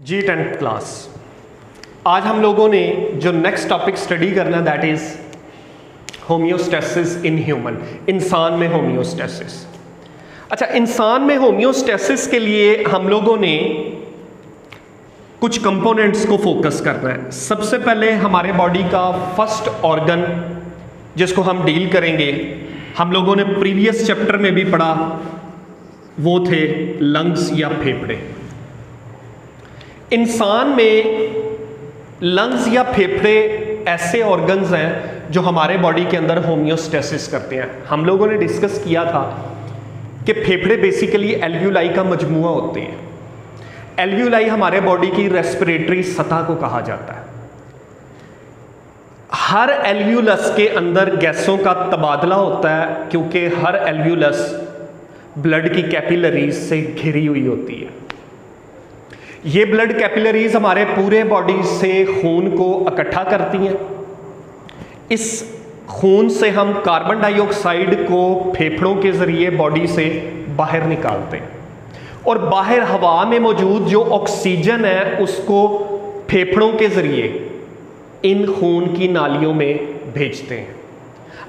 जी 10th class. आज हम लोगों ने जो नेक्स्ट टॉपिक स्टडी करना है that is homeostasis in human, इंसान में होम्योस्टेसिस। अच्छा, इंसान में होम्योस्टेसिस के लिए हम लोगों ने कुछ कंपोनेंट्स को फोकस करना है। सबसे पहले हमारे बॉडी का फर्स्ट ऑर्गन जिसको हम डील करेंगे, हम लोगों ने प्रीवियस चैप्टर में भी पढ़ा, वो थे लंग्स या फेफड़े। इंसान में लंग्स या फेफड़े ऐसे ऑर्गन्स हैं जो हमारे बॉडी के अंदर होम्योस्टेसिस करते हैं। हम लोगों ने डिस्कस किया था कि फेफड़े बेसिकली एल्वियोलाई का मजमूआ होते हैं। एल्वियोलाई हमारे बॉडी की रेस्पिरेटरी सतह को कहा जाता है। हर एल्वियोलस के अंदर गैसों का तबादला होता है क्योंकि हर एल्वियोलस ब्लड की कैपिलरीज से घिरी हुई होती है। ये ब्लड कैपिलरीज हमारे पूरे बॉडी से खून को इकट्ठा करती हैं। इस खून से हम कार्बन डाइऑक्साइड को फेफड़ों के जरिए बॉडी से बाहर निकालते हैं और बाहर हवा में मौजूद जो ऑक्सीजन है उसको फेफड़ों के जरिए इन खून की नालियों में भेजते हैं।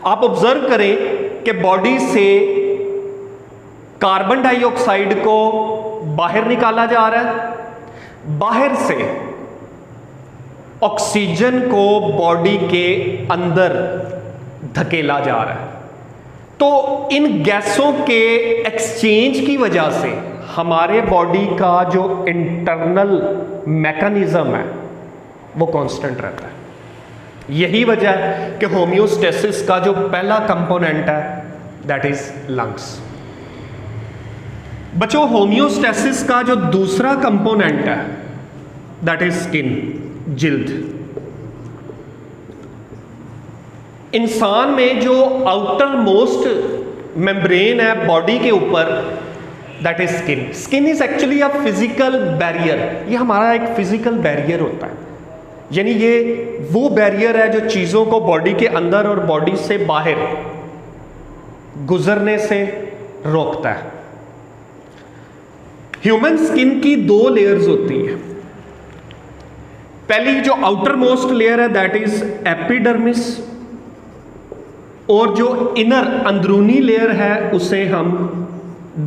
आप ऑब्जर्व करें कि बॉडी से कार्बन डाइऑक्साइड को बाहर निकाला जा रहा है, बाहर से ऑक्सीजन को बॉडी के अंदर धकेला जा रहा है। तो इन गैसों के एक्सचेंज की वजह से हमारे बॉडी का जो इंटरनल मैकेनिज्म है वो कांस्टेंट रहता है। यही वजह है कि होम्योस्टेसिस का जो पहला कंपोनेंट है दैट इज लंग्स। बच्चों, होम्योस्टेसिस का जो दूसरा कंपोनेंट है दैट इज स्किन, जिल्द। इंसान में जो आउटर मोस्ट मेम्ब्रेन है बॉडी के ऊपर that is skin. Skin is actually a physical barrier. ये हमारा एक फिजिकल बैरियर होता है, यानी ये वो बैरियर है जो चीजों को बॉडी के अंदर और बॉडी से बाहर गुजरने से रोकता है। ह्यूमन स्किन की दो लेयर्स होती हैं। पहली जो आउटर मोस्ट लेयर है दैट इज एपिडर्मिस, और जो इनर अंदरूनी लेयर है उसे हम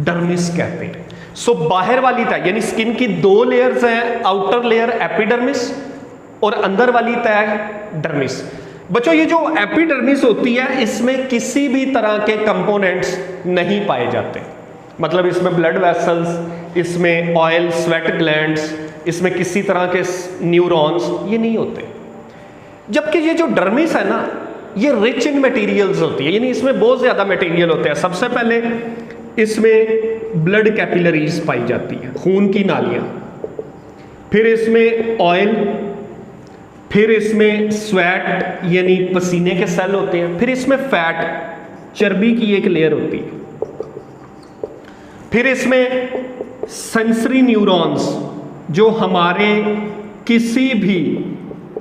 डर्मिस कहते हैं। सो बाहर वाली तह यानी स्किन की दो लेयर्स हैं, आउटर लेयर एपिडर्मिस और अंदर वाली तह डर्मिस। बच्चों, ये जो एपिडर्मिस होती है इसमें किसी भी तरह के कंपोनेंट्स नहीं पाए जाते। मतलब इसमें ब्लड वेसल्स, इसमें ऑयल स्वेट ग्लैंड्स, इसमें किसी तरह के न्यूरॉन्स ये नहीं होते। जबकि ये जो डर्मिस है ना, ये रिच इन मटेरियल्स होती है, यानी इसमें बहुत ज़्यादा मटेरियल होते हैं। सबसे पहले इसमें ब्लड कैपिलरीज पाई जाती है, खून की नालियाँ, फिर इसमें ऑयल, फिर इसमें स्वेट यानी पसीने के सेल होते हैं, फिर इसमें फैट, चर्बी की एक लेयर होती है, फिर इसमें सेंसरी न्यूरॉन्स जो हमारे किसी भी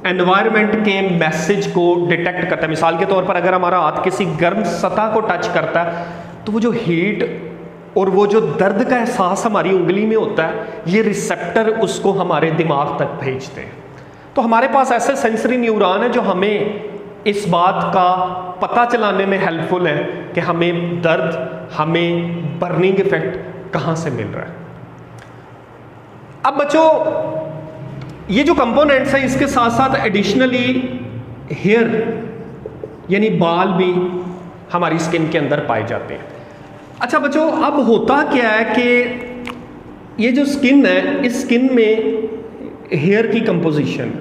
एनवायरनमेंट के मैसेज को डिटेक्ट करता है। मिसाल के तौर पर अगर हमारा हाथ किसी गर्म सतह को टच करता है तो वो जो हीट और वो जो दर्द का एहसास हमारी उंगली में होता है, ये रिसेप्टर उसको हमारे दिमाग तक भेजते हैं। तो हमारे पास ऐसे सेंसरी न्यूरॉन है जो हमें इस बात का पता चलाने में हेल्पफुल है कि हमें दर्द, हमें बर्निंग इफेक्ट कहाँ से मिल रहा है। अब बच्चों, ये जो कंपोनेंट्स हैं इसके साथ साथ एडिशनली हेयर यानी बाल भी हमारी स्किन के अंदर पाए जाते हैं। अच्छा बच्चों, अब होता क्या है कि ये जो स्किन है, इस स्किन में हेयर की कंपोजिशन,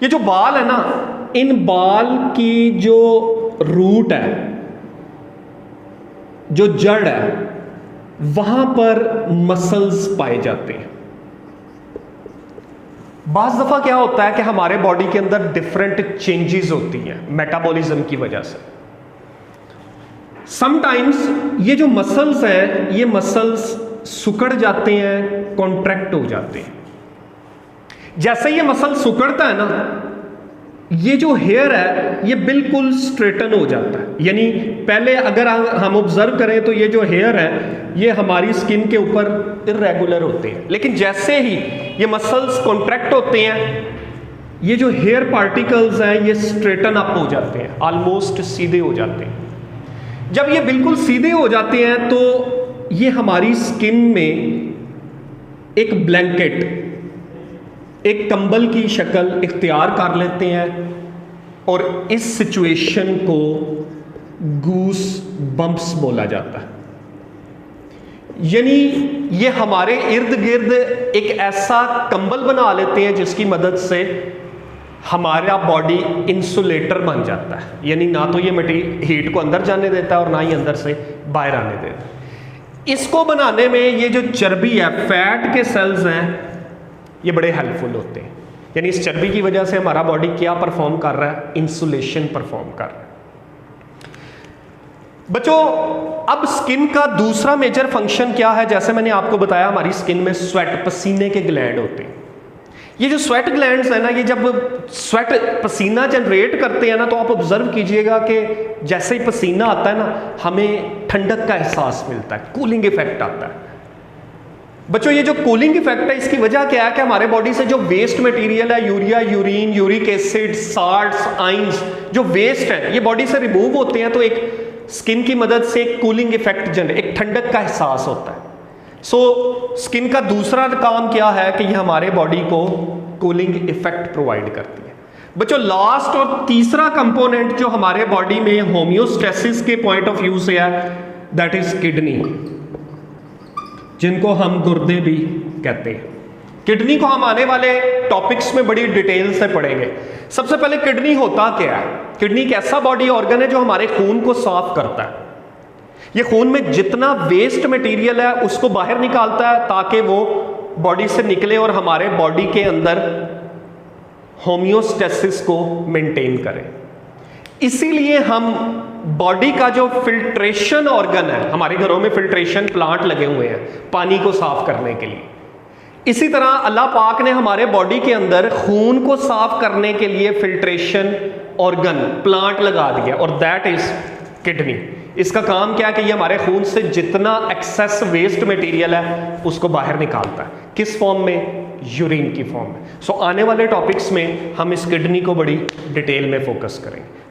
ये जो बाल है ना, इन बाल की जो रूट है, जो जड़ है, वहां पर मसल्स पाए जाते हैं। बाज दफा क्या होता है कि हमारे बॉडी के अंदर डिफरेंट चेंजेस होती हैं मेटाबॉलिज्म की वजह से। समटाइम्स ये जो मसल्स हैं, ये मसल्स सिकुड़ जाते हैं, कॉन्ट्रैक्ट हो जाते हैं। जैसे ये मसल सिकुड़ता है ना, ये जो हेयर है ये बिल्कुल स्ट्रेटन हो जाता है, यानी पहले अगर हम ऑब्जर्व करें तो ये जो हेयर है ये हमारी स्किन के ऊपर इरेगुलर होते हैं, लेकिन जैसे ही ये मसल्स कॉन्ट्रैक्ट होते हैं ये जो हेयर पार्टिकल्स हैं ये स्ट्रेटन अप हो जाते हैं, ऑलमोस्ट सीधे हो जाते हैं। जब ये बिल्कुल सीधे हो जाते हैं तो ये हमारी स्किन में एक ब्लैंकेट, एक कंबल की शक्ल इख्तियार कर लेते हैं और इस सिचुएशन को गूस बम्प्स बोला जाता है। यानी ये हमारे इर्द गिर्द एक ऐसा कंबल बना लेते हैं जिसकी मदद से हमारा बॉडी इंसुलेटर बन जाता है, यानी ना तो ये हीट को अंदर जाने देता है और ना ही अंदर से बाहर आने देता है। इसको बनाने में ये जो चर्बी है, फैट के सेल्स हैं, ये बड़े हेल्पफुल होते हैं। यानी इस चर्बी की वजह से हमारा बॉडी क्या परफॉर्म कर रहा है, इंसुलेशन परफॉर्म कर रहा है। बच्चों अब स्किन का दूसरा मेजर फंक्शन क्या है, जैसे मैंने आपको बताया हमारी स्किन में स्वेट, पसीने के ग्लैंड होते हैं। ये जो स्वेट ग्लैंड्स है ना, ये जब स्वेट पसीना जनरेट करते हैं ना, तो आप ऑब्जर्व कीजिएगा कि जैसे ही पसीना आता है ना हमें ठंडक का एहसास मिलता है, कूलिंग इफेक्ट आता है। बच्चों ये जो कूलिंग इफेक्ट है इसकी वजह क्या है कि हमारे बॉडी से जो वेस्ट मटेरियल है, urea, urine, uric acid, salts, ions, जो वेस्ट है ये बॉडी से रिमूव होते हैं, तो एक स्किन की मदद से एक कूलिंग इफेक्ट जनरेट, एक ठंडक का एहसास होता है। सो स्किन का दूसरा काम क्या है कि ये हमारे बॉडी को कूलिंग इफेक्ट प्रोवाइड करती है। बच्चों लास्ट और तीसरा कंपोनेंट जो हमारे बॉडी में होम्योस्टेसिस के पॉइंट ऑफ व्यू से है, दैट इज किडनी, जिनको हम गुर्दे भी कहते हैं। किडनी को हम आने वाले टॉपिक्स में बड़ी डिटेल से पढ़ेंगे। सबसे पहले किडनी होता क्या है? किडनी एक ऐसा बॉडी ऑर्गन है जो हमारे खून को साफ करता है। ये खून में जितना वेस्ट मटेरियल है उसको बाहर निकालता है ताकि वो बॉडी से निकले और हमारे बॉडी के अंदर होम्योस्टेसिस को मेंटेन करें। इसीलिए हम बॉडी का जो फिल्ट्रेशन ऑर्गन है, हमारे घरों में फिल्ट्रेशन प्लांट लगे हुए हैं पानी को साफ करने के लिए, इसी तरह अल्लाह पाक ने हमारे बॉडी के अंदर खून को साफ करने के लिए फिल्ट्रेशन ऑर्गन प्लांट लगा दिया, और दैट इज किडनी। इसका काम क्या है कि ये हमारे खून से जितना एक्सेस वेस्ट मटेरियल है उसको बाहर निकालता है। किस फॉर्म में? यूरिन की फॉर्म में। सो आने वाले टॉपिक्स में हम इस किडनी को बड़ी डिटेल में फोकस करेंगे।